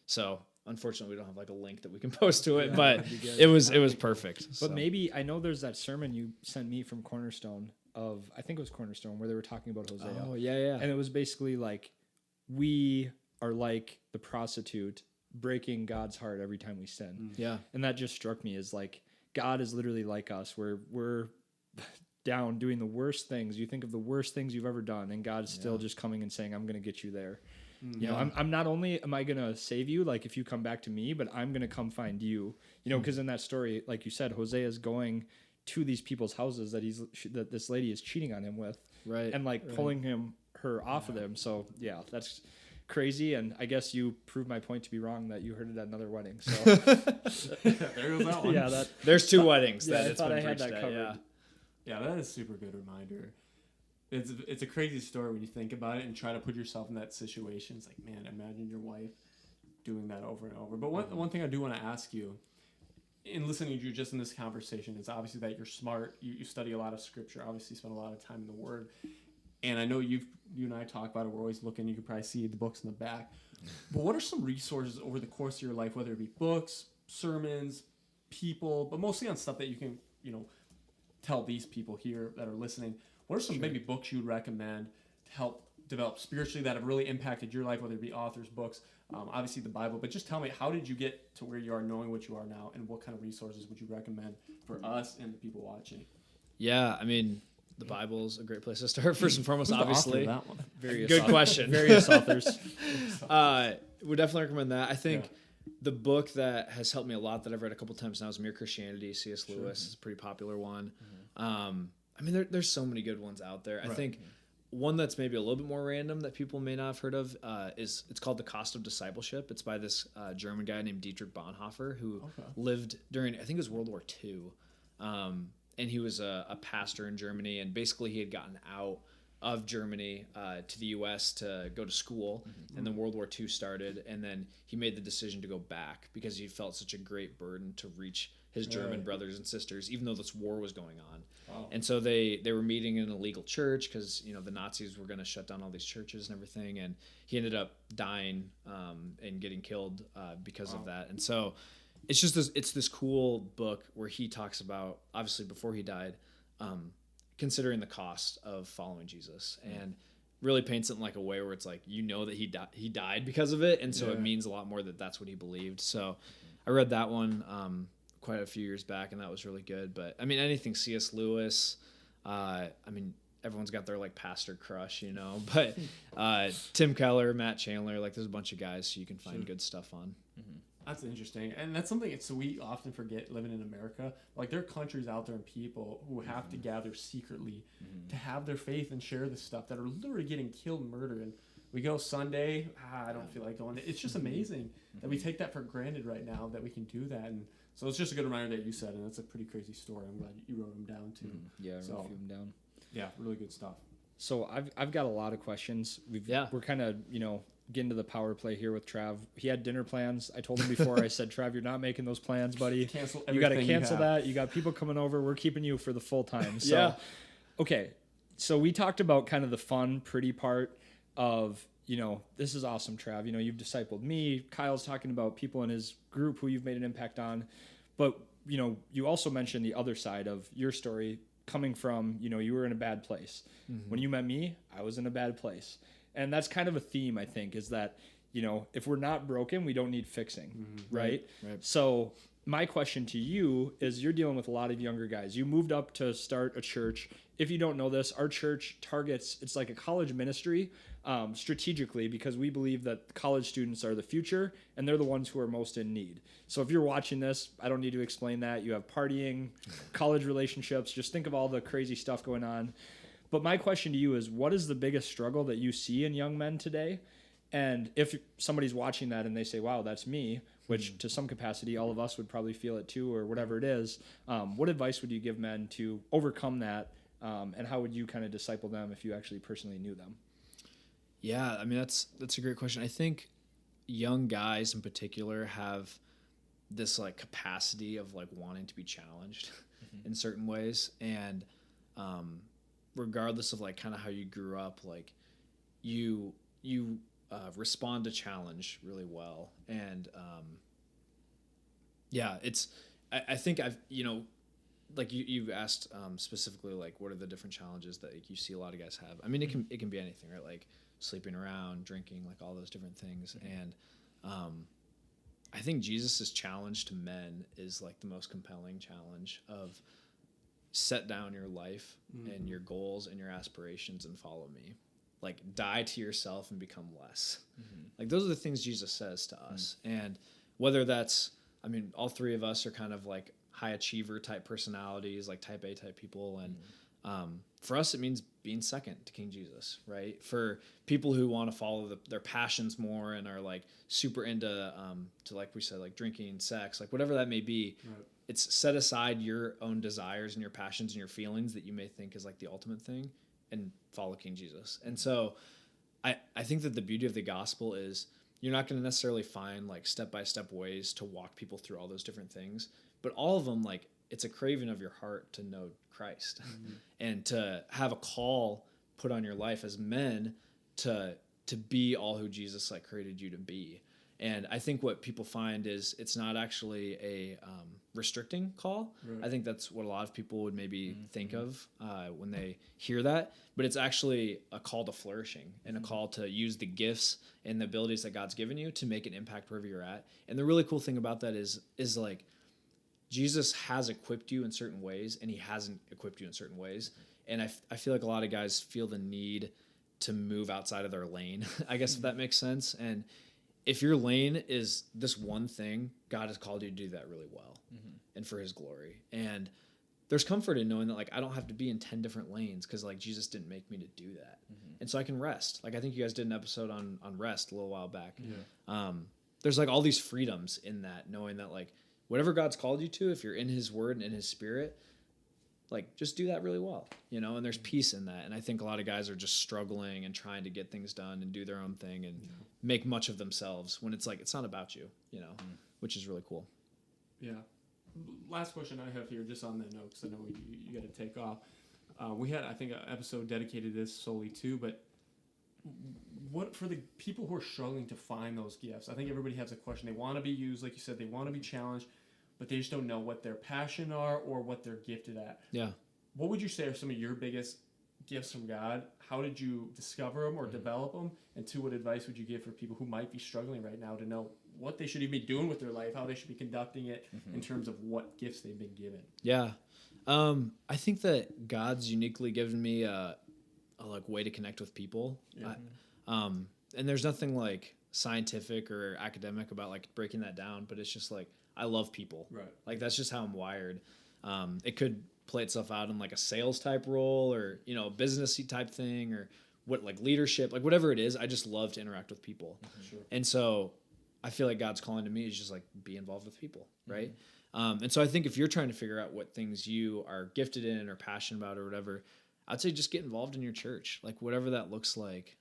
So unfortunately, we don't have like a link that we can post to it, but it was perfect. But so. Maybe, I know there's that sermon you sent me from Cornerstone I think it was Cornerstone, where they were talking about Hosea. Oh, yeah. And it was basically like, we are like the prostitute breaking God's heart every time we sin. Yeah. And that just struck me as like, God is literally like us, where we're down doing the worst things. You think of the worst things you've ever done, and God's still just coming and saying, I'm going to get you there. I'm not only am I going to save you, like if you come back to me, but I'm going to come find you, because in that story, like you said, Hosea is going to these people's houses that this lady is cheating on him with, right, and like pulling her off of them. So yeah, that's crazy. And I guess you proved my point to be wrong, that you heard it at another wedding. So there goes that one. Yeah, there's two weddings that I it's thought been I had preached that at, covered. Yeah, that is a super good reminder. It's a crazy story when you think about it and try to put yourself in that situation. It's like, man, imagine your wife doing that over and over. But one thing I do want to ask you, in listening to you just in this conversation, is obviously that you're smart. You study a lot of scripture. Obviously, spend a lot of time in the Word. And I know you and I talk about it. We're always looking. You could probably see the books in the back. But what are some resources over the course of your life, whether it be books, sermons, people, but mostly on stuff that you can, tell these people here that are listening? What are some maybe books you would recommend to help develop spiritually that have really impacted your life, whether it be authors, books, obviously the Bible, but just tell me, how did you get to where you are, knowing what you are now, and what kind of resources would you recommend for us and the people watching? Yeah, I mean, the Bible's a great place to start, first and foremost, obviously. That one? Good question. Various authors. Would definitely recommend that. I think the book that has helped me a lot that I've read a couple times now is Mere Christianity. C.S. Lewis is a pretty popular one. I mean, there's so many good ones out there. I think one that's maybe a little bit more random that people may not have heard of it's called The Cost of Discipleship. It's by this German guy named Dietrich Bonhoeffer, who lived during, I think it was World War II. And he was a pastor in Germany, and basically he had gotten out of Germany to the U.S. to go to school, and then World War II started, and then he made the decision to go back because he felt such a great burden to reach his German brothers and sisters, even though this war was going on. Wow. And so they were meeting in an illegal church because the Nazis were going to shut down all these churches and everything, and he ended up dying and getting killed because of that. And so it's just this cool book where he talks about, obviously before he died, considering the cost of following Jesus, and really paints it in like a way where it's like, that he died because of it, and so it means a lot more that that's what he believed. So I read that one quite a few years back, and that was really good. But I mean, anything C.S. Lewis, I mean, everyone's got their like pastor crush, but Tim Keller, Matt Chandler, like there's a bunch of guys so you can find good stuff on. That's interesting, and that's something so we often forget living in America. Like, there are countries out there and people who have to gather secretly to have their faith and share this stuff that are literally getting killed and murdered. And we go Sunday, I don't feel like going. It's just amazing that we take that for granted right now, that we can do that. And so it's just a good reminder that you said, and that's a pretty crazy story. I'm glad you wrote them down too. Yeah, I wrote a few of them down. Yeah, really good stuff. So I've got a lot of questions. We're kind of getting to the power play here with Trav. He had dinner plans. I told him before. I said, Trav, you're not making those plans, buddy. You got to cancel that. You got people coming over. We're keeping you for the full time. So, okay. So we talked about kind of the fun, pretty part of this is awesome, Trav. You've discipled me. Kyle's talking about people in his group who you've made an impact on. But you also mentioned the other side of your story, coming from you were in a bad place. When you met me, I was in a bad place. And that's kind of a theme, I think, is that if we're not broken, we don't need fixing, right? Right. So my question to you is, you're dealing with a lot of younger guys. You moved up to start a church. If you don't know this, our church targets, it's like a college ministry strategically, because we believe that college students are the future and they're the ones who are most in need. So if you're watching this, I don't need to explain that. You have partying, college relationships, just think of all the crazy stuff going on. But my question to you is, what is the biggest struggle that you see in young men today? And if somebody's watching that and they say, wow, that's me, which to some capacity, all of us would probably feel it too, or whatever it is, what advice would you give men to overcome that? And how would you kind of disciple them if you actually personally knew them? Yeah, I mean, that's a great question. I think young guys in particular have this like capacity of like wanting to be challenged in certain ways. And regardless of like kind of how you grew up, like you respond to challenge really well. And I think I've, like you asked specifically, like what are the different challenges that like, you see a lot of guys have? I mean, it can be anything, right? Like sleeping around, drinking, like all those different things. And I think Jesus's challenge to men is like the most compelling challenge of set down your life and your goals and your aspirations and follow me. Like die to yourself and become less. Like those are the things Jesus says to us. And whether that's, I mean, all three of us are kind of like high achiever type personalities, like type A type people. And for us, it means being second to King Jesus, right? For people who want to follow their passions more and are like super into, to like we said, like drinking, sex, like whatever that may be, right. It's set aside your own desires and your passions and your feelings that you may think is like the ultimate thing and follow King Jesus. And so I think that the beauty of the gospel is you're not going to necessarily find like step-by-step ways to walk people through all those different things, but all of them, like it's a craving of your heart to know Christ and to have a call put on your life as men to be all who Jesus like created you to be. And I think what people find is it's not actually a restricting call. Right. I think that's what a lot of people would maybe think of when they hear that. But it's actually a call to flourishing and a call to use the gifts and the abilities that God's given you to make an impact wherever you're at. And the really cool thing about that is like Jesus has equipped you in certain ways and he hasn't equipped you in certain ways. And I feel like a lot of guys feel the need to move outside of their lane, I guess, if that makes sense. And if your lane is this one thing, God has called you to do that really well and for his glory. And there's comfort in knowing that like I don't have to be in 10 different lanes because like Jesus didn't make me to do that. And so I can rest. Like I think you guys did an episode on rest a little while back. Yeah. There's like all these freedoms in that, knowing that like whatever God's called you to, if you're in his word and in his spirit, like just do that really well, and there's peace in that. And I think a lot of guys are just struggling and trying to get things done and do their own thing and make much of themselves when it's like, it's not about you, which is really cool. Yeah. Last question I have here, just on that note, because I know you got to take off. We had, I think, an episode dedicated to this solely too, but what for the people who are struggling to find those gifts? I think everybody has a question. They want to be used, like you said, they want to be challenged, but they just don't know what their passion are or what they're gifted at. Yeah. What would you say are some of your biggest gifts from God? How did you discover them or develop them? And what advice would you give for people who might be struggling right now to know what they should even be doing with their life, how they should be conducting it in terms of what gifts they've been given? Yeah. I think that God's uniquely given me a like way to connect with people. Yeah. And there's nothing like scientific or academic about like breaking that down, but it's just like, I love people. Right. Like that's just how I'm wired. It could play itself out in like a sales type role or, a businessy type thing or what like leadership, like whatever it is. I just love to interact with people. Sure. And so I feel like God's calling to me is just like be involved with people. Right. And so I think if you're trying to figure out what things you are gifted in or passionate about or whatever, I'd say just get involved in your church, like whatever that looks like.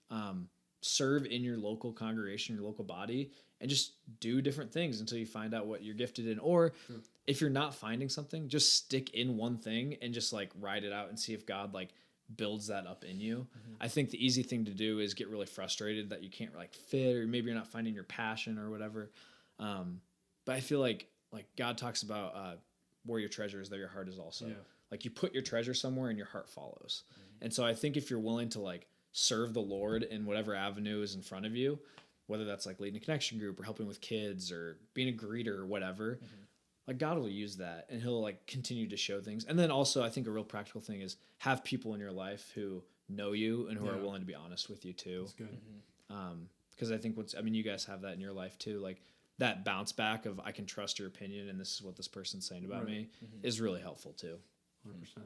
Serve in your local congregation, your local body, and just do different things until you find out what you're gifted in. Or if you're not finding something, just stick in one thing and just like ride it out and see if God like builds that up in you. I think the easy thing to do is get really frustrated that you can't like fit, or maybe you're not finding your passion or whatever. But I feel like God talks about where your treasure is, there your heart is also. Yeah. Like you put your treasure somewhere and your heart follows. And so I think if you're willing to like serve the Lord in whatever avenue is in front of you, whether that's like leading a connection group or helping with kids or being a greeter or whatever, like God will use that and he'll like continue to show things. And then also I think a real practical thing is have people in your life who know you and who are willing to be honest with you too. That's good. Because I think you guys have that in your life too. Like that bounce back of I can trust your opinion and this is what this person's saying about me is really helpful too. 100%.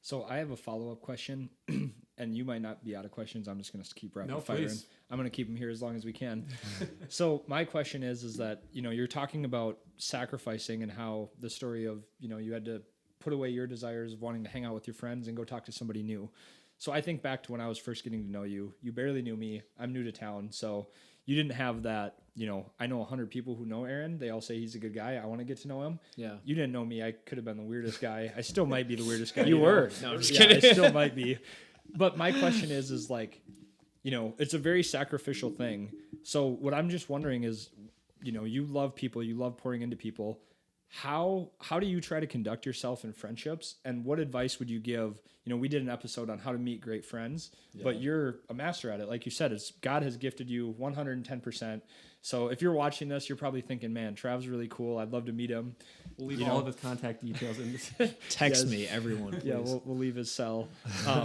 So I have a follow-up question, and you might not be out of questions. I'm just going to keep rapid No, firing. please. I'm going to keep them here as long as we can. So my question is that, you're talking about sacrificing and how the story of, you had to put away your desires of wanting to hang out with your friends and go talk to somebody new. So I think back to when I was first getting to know you. You barely knew me. I'm new to town. So you didn't have that, I know 100 people who know Aaron. They all say he's a good guy. I want to get to know him. Yeah. You didn't know me. I could have been the weirdest guy. I still might be the weirdest guy. You were. No, I'm just kidding. I still might be. But my question is like, it's a very sacrificial thing. So what I'm just wondering is, you love people. You love pouring into people. How do you try to conduct yourself in friendships, and what advice would you give? We did an episode on how to meet great friends, but you're a master at it. Like you said, God has gifted you 110%. So if you're watching this, you're probably thinking, man, Trav's really cool. I'd love to meet him. We'll leave all of his contact details in this. Text me, everyone, please. Yeah, we'll leave his cell.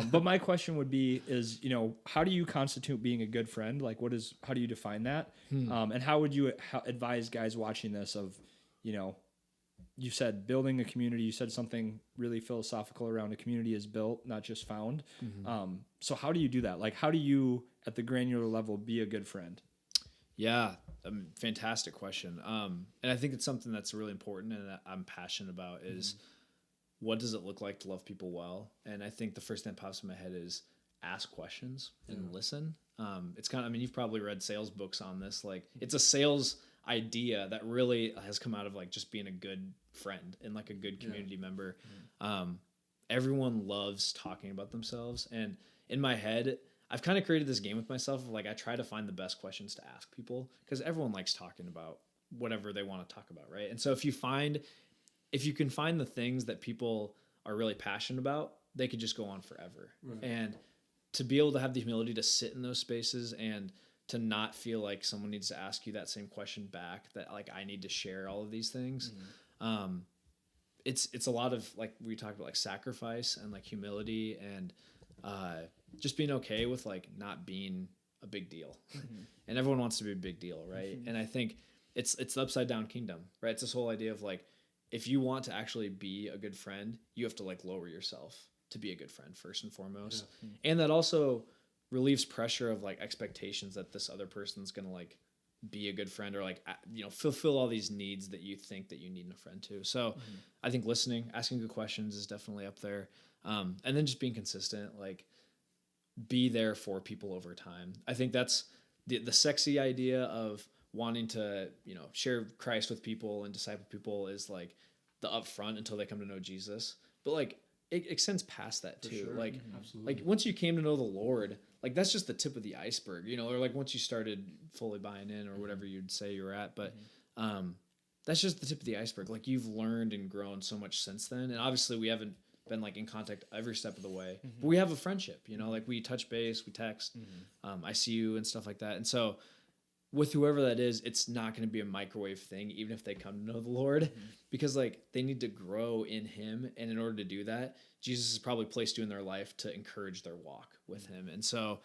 But my question would be is, how do you constitute being a good friend? Like how do you define that? And how would you advise guys watching this of, you said building a community. You said something really philosophical around a community is built, not just found. So how do you do that? Like, how do you, at the granular level, be a good friend? Yeah, fantastic question. And I think it's something that's really important and that I'm passionate about is what does it look like to love people well? And I think the first thing that pops in my head is ask questions and listen. It's kind of, you've probably read sales books on this. Like, it's a sales idea that really has come out of like just being a good friend and like a good community member. Everyone loves talking about themselves, and in my head I've kind of created this game with myself of like I try to find the best questions to ask people because everyone likes talking about whatever they want to talk about, right? And so if you can find the things that people are really passionate about, they could just go on forever. And to be able to have the humility to sit in those spaces and to not feel like someone needs to ask you that same question back, that like I need to share all of these things. It's a lot of like we talked about like sacrifice and like humility and just being okay with like not being a big deal. And everyone wants to be a big deal, right? And I think it's the upside down kingdom, right? It's this whole idea of like if you want to actually be a good friend, you have to like lower yourself to be a good friend first and foremost. And that also relieves pressure of like expectations that this other person's gonna like be a good friend or like fulfill all these needs that you think that you need in a friend too. So I think listening, asking good questions is definitely up there, and then just being consistent, like be there for people over time. I think that's the sexy idea of wanting to share Christ with people and disciple people is like the upfront until they come to know Jesus, but like it extends past that too. Sure. Like once you came to know the Lord, like that's just the tip of the iceberg, or like once you started fully buying in or whatever you'd say you were at, but that's just the tip of the iceberg. Like you've learned and grown so much since then, and obviously we haven't been like in contact every step of the way, but we have a friendship, like we touch base, we text, I see you and stuff like that. And so with whoever that is, it's not going to be a microwave thing, even if they come to know the Lord, because like they need to grow in him. And in order to do that, Jesus has probably placed you in their life to encourage their walk with him. And so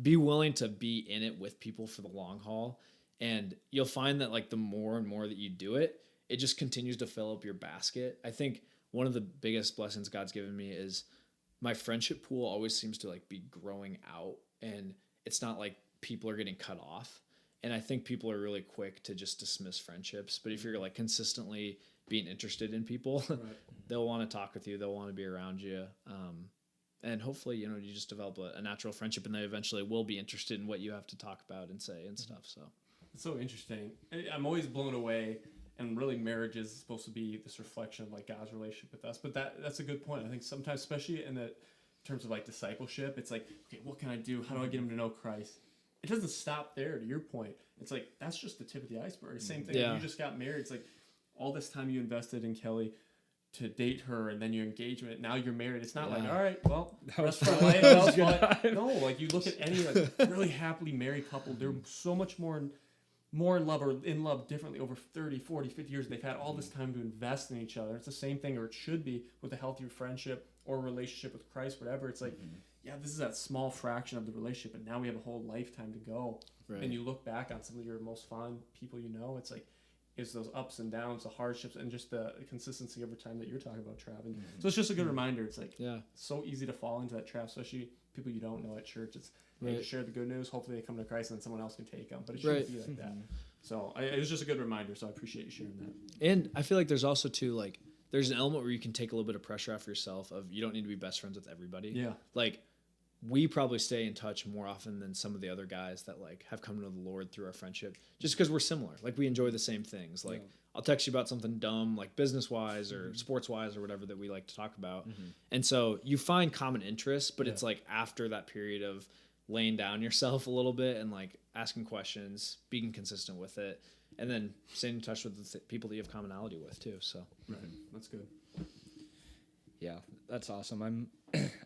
be willing to be in it with people for the long haul. And you'll find that like the more and more that you do it, it just continues to fill up your basket. I think one of the biggest blessings God's given me is my friendship pool always seems to like be growing out, and it's not like people are getting cut off. And I think people are really quick to just dismiss friendships. But if you're like consistently being interested in people, they'll want to talk with you. They'll want to be around you. And hopefully, you just develop a natural friendship, and they eventually will be interested in what you have to talk about and say and stuff. So it's so interesting. I'm always blown away. And really, marriage is supposed to be this reflection of like God's relationship with us. But that's a good point. I think sometimes, especially in terms of like discipleship, it's like, okay, what can I do? How do I get him to know Christ? It doesn't stop there. To your point, it's like that's just the tip of the iceberg. Same thing. When you just got married. It's like all this time you invested in Kelly. to date her and then your engagement, now you're married. It's not like, Yeah. all right, well, That was rest of fun. my life. That that was was a good fun. time. No, like you look at any like really happily married couple, they're so much more in love or in love differently over 30, 40, 50 years. They've had all this time to invest in each other. It's the same thing, or it should be, with a healthier friendship or relationship with Christ, whatever. It's like, yeah, this is that small fraction of the relationship, and now we have a whole lifetime to go. Right. And you look back on some of your most fond people you know, it's like, it's those ups and downs, the hardships, and just the consistency over time that you're talking about, Trav. And so it's just a good reminder. It's like, so easy to fall into that trap, especially people you don't know at church. It's, hey, just share the good news. Hopefully they come to Christ and then someone else can take them. But it shouldn't be like that. So it was just a good reminder. So I appreciate you sharing that. And I feel like there's also too, like, there's an element where you can take a little bit of pressure off yourself of you don't need to be best friends with everybody. Yeah. Like, we probably stay in touch more often than some of the other guys that like have come to know the Lord through our friendship, just because we're similar. Like, we enjoy the same things. Like, I'll text you about something dumb, like business wise or sports wise or whatever that we like to talk about. And so you find common interests, but it's like after that period of laying down yourself a little bit and like asking questions, being consistent with it, and then staying in touch with the people that you have commonality with too. So That's good. Yeah, that's awesome.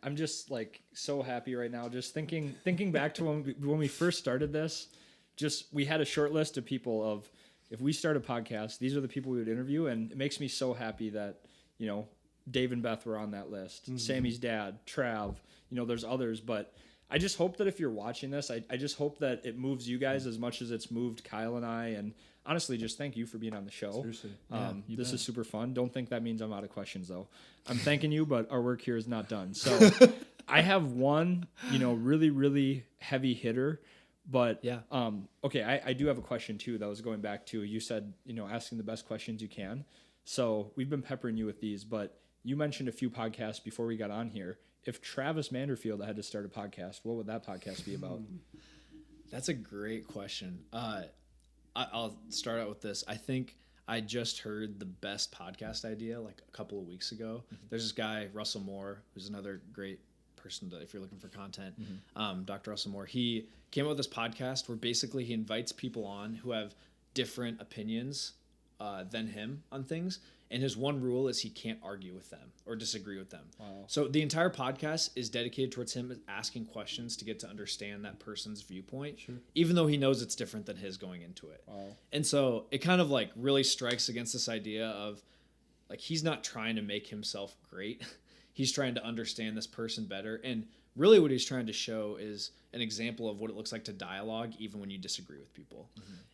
I'm just like so happy right now. Just thinking back to when we first started this, just we had a short list of people of, if we start a podcast, these are the people we would interview, and it makes me so happy that, you know, Dave and Beth were on that list. Sammy's dad, Trav, you know, there's others, but I just hope that if you're watching this, I just hope that it moves you guys as much as it's moved Kyle and I. And honestly, just thank you for being on the show. Seriously. This is super fun. Don't think that means I'm out of questions, though. I'm thanking you, but our work here is not done. So I have one, you know, really, really heavy hitter. But okay, I do have a question too that was going back to, you said, you know, asking the best questions you can. So we've been peppering you with these, but you mentioned a few podcasts before we got on here. If Travis Manderfield had to start a podcast, what would that podcast be about? that's a great question. I'll start out with this. I think I just heard the best podcast idea like a couple of weeks ago. There's this guy, Russell Moore, who's another great person to, if you're looking for content. Dr. Russell Moore, he came up with this podcast where basically he invites people on who have different opinions than him on things, and his one rule is he can't argue with them or disagree with them. So the entire podcast is dedicated towards him asking questions to get to understand that person's viewpoint, even though he knows it's different than his going into it. And so it kind of like really strikes against this idea of like, he's not trying to make himself great. He's trying to understand this person better. And really what he's trying to show is an example of what it looks like to dialogue even when you disagree with people.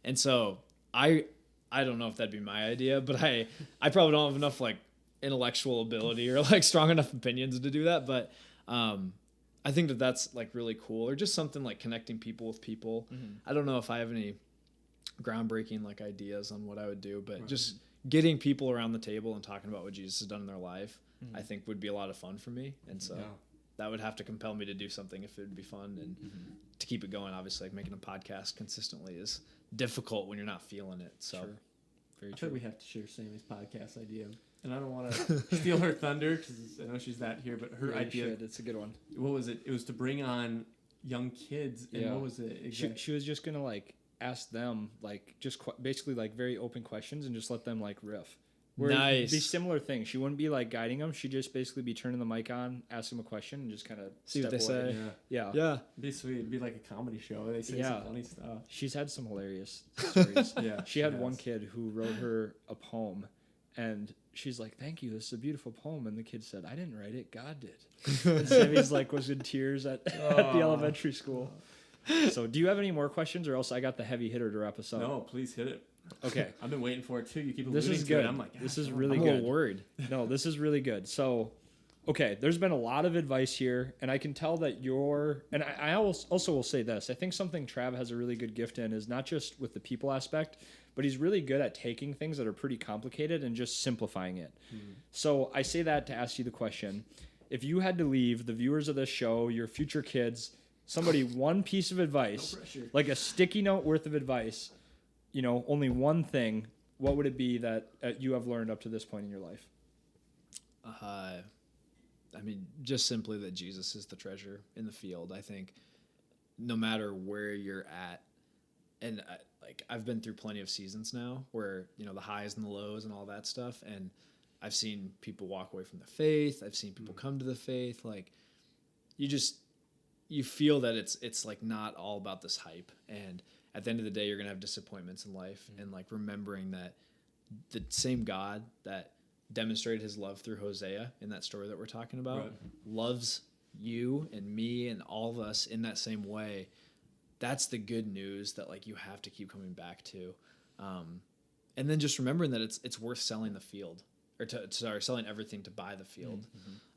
And so I don't know if that'd be my idea, but I probably don't have enough like intellectual ability or like strong enough opinions to do that. But I think that that's like really cool, or just something like connecting people with people. I don't know if I have any groundbreaking like ideas on what I would do, but just getting people around the table and talking about what Jesus has done in their life, I think would be a lot of fun for me. And so that would have to compel me to do something if it would be fun and to keep it going. Obviously, like making a podcast consistently is difficult when you're not feeling it. So I feel like we have to share Sammy's podcast idea. And I don't want to steal her thunder because I know she's not here, but her idea. It's a good one. What was it? It was to bring on young kids. And what was it? Exactly? She was just going to like ask them like just basically like very open questions and just let them like riff. Nice. It'd be similar things. She wouldn't be like guiding them. She'd just basically be turning the mic on, ask them a question, and just kind of see what they say. Yeah. Yeah. It'd be sweet. It'd be like a comedy show. They say some funny stuff. She's had some hilarious stories. She had has. one kid who wrote her a poem, and she's like, "Thank you. This is a beautiful poem." And the kid said, "I didn't write it. God did." And Sammy's like was in tears at the elementary school. So, do you have any more questions, or else I got the heavy hitter to wrap us up? No, please hit it. Okay. I've been waiting for it too. You keep This alluding is to good. it. I'm like, this is I'm really I'm a good. little worried. No, this is really good. So, okay, there's been a lot of advice here, and I can tell that and I also will say this. I think something Trav has a really good gift in is not just with the people aspect, but he's really good at taking things that are pretty complicated and just simplifying it. So I say that to ask you the question. If you had to leave the viewers of this show, your future kids, somebody one piece of advice, like a sticky note worth of advice, you know, only one thing, what would it be that you have learned up to this point in your life? I mean, just simply that Jesus is the treasure in the field. I think no matter where you're at, and I've been through plenty of seasons now where, you know, the highs and the lows and all that stuff. And I've seen people walk away from the faith. I've seen people come to the faith. Like, you feel that it's like not all about this hype. And at the end of the day, you're going to have disappointments in life. And like remembering that the same God that demonstrated his love through Hosea in that story that we're talking about loves you and me and all of us in that same way. That's the good news that like you have to keep coming back to. And then just remembering that it's worth selling the field or selling everything to buy the field.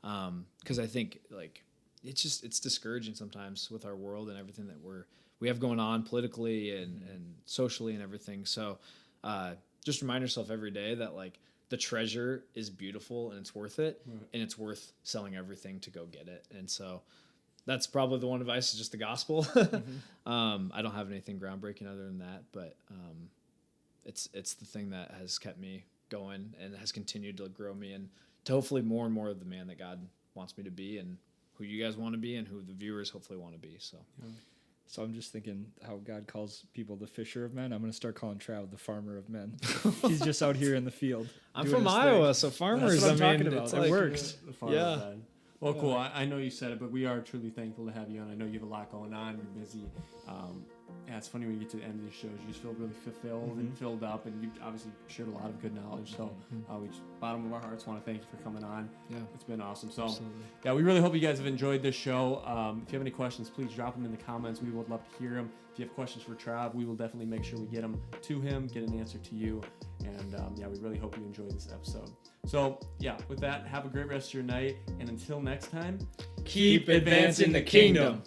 Cause I think like, it's discouraging sometimes with our world and everything that we have going on politically and socially and everything. So, just remind yourself every day that like the treasure is beautiful and it's worth it, and it's worth selling everything to go get it. And so that's probably the one advice is just the gospel. I don't have anything groundbreaking other than that, but it's the thing that has kept me going and has continued to grow me and to hopefully more and more of the man that God wants me to be and who you guys want to be and who the viewers hopefully want to be. So I'm just thinking how God calls people the fisher of men. I'm going to start calling Trav the farmer of men. He's just out here in the field. I'm from Iowa, so farmers, that's what I'm talking about. It works. Yeah. Well, cool. I know you said it, but we are truly thankful to have you on. I know you have a lot going on. You're busy. Yeah, it's funny when you get to the end of these shows, you just feel really fulfilled and filled up, and you've obviously shared a lot of good knowledge. So we just, bottom of our hearts, want to thank you for coming on. Yeah, it's been awesome. So yeah, we really hope you guys have enjoyed this show. If you have any questions, please drop them in the comments. We would love to hear them. If you have questions for Trav, we will definitely make sure we get them to him, get an answer to you. And yeah, we really hope you enjoyed this episode. So yeah, with that, have a great rest of your night. And until next time, keep advancing the kingdom.